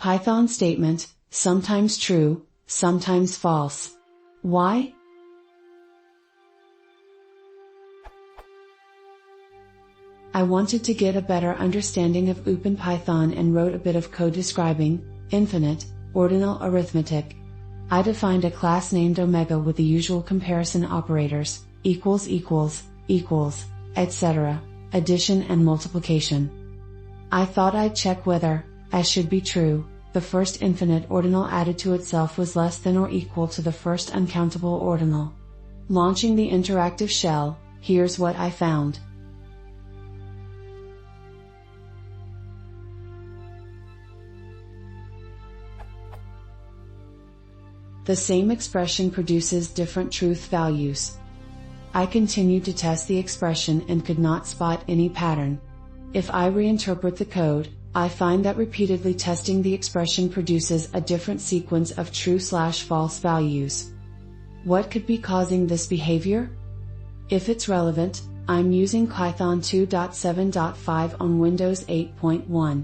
Python statement, sometimes true, sometimes false. Why? I wanted to get a better understanding of OOP in Python and wrote a bit of code describing infinite, ordinal arithmetic. I defined a class named Omega with the usual comparison operators, equals equals, equals, etc., addition and multiplication. I thought I'd check whether, as should be true, the first infinite ordinal added to itself was less than or equal to the first uncountable ordinal. Launching the interactive shell, here's what I found. The same expression produces different truth values. I continued to test the expression and could not spot any pattern. If I reinterpret the code, I find that repeatedly testing the expression produces a different sequence of true/false values. What could be causing this behavior? If it's relevant, I'm using Python 2.7.5 on Windows 8.1.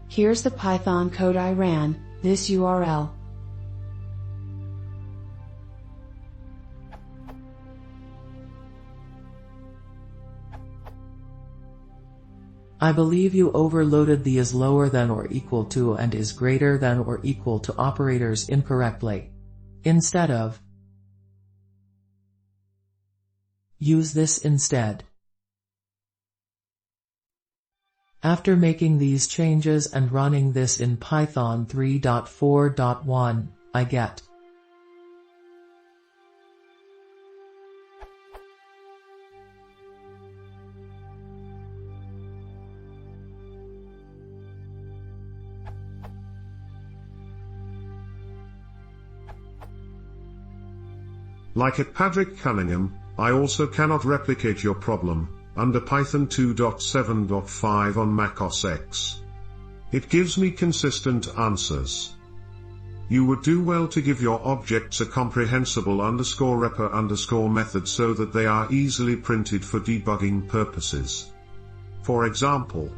Here's the Python code I ran, this URL. I believe you overloaded the is lower than or equal to and is greater than or equal to operators incorrectly. Instead of, use this instead. After making these changes and running this in Python 3.4.1, I get Like at Patrick Cunningham, I also cannot replicate your problem, under Python 2.7.5 on Mac OS X. It gives me consistent answers. You would do well to give your objects a comprehensible _repr_ method so that they are easily printed for debugging purposes. For example,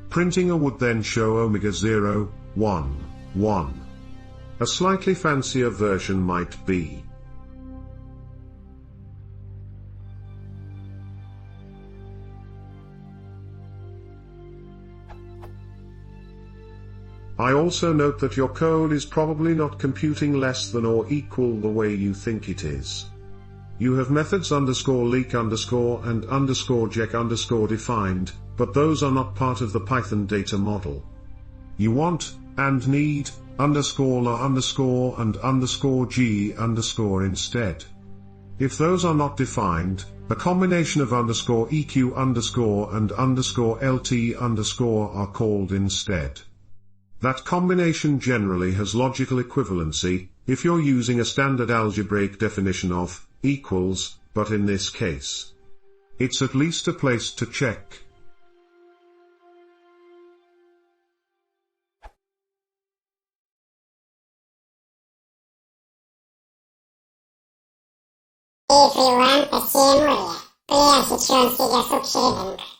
printing a would then show omega 0, 1, 1. A slightly fancier version might be I also note that your code is probably not computing less than or equal the way you think it is. You have methods _leak_ and _jek_ defined, but those are not part of the Python data model. You want, and need, _la_ and _g_ instead. If those are not defined, a combination of _eq_ and _lt_ are called instead. That combination generally has logical equivalency, if you're using a standard algebraic definition of equals, but in this case, it's at least a place to check. Everyone, the same way. Приятельчонки, я subscribing.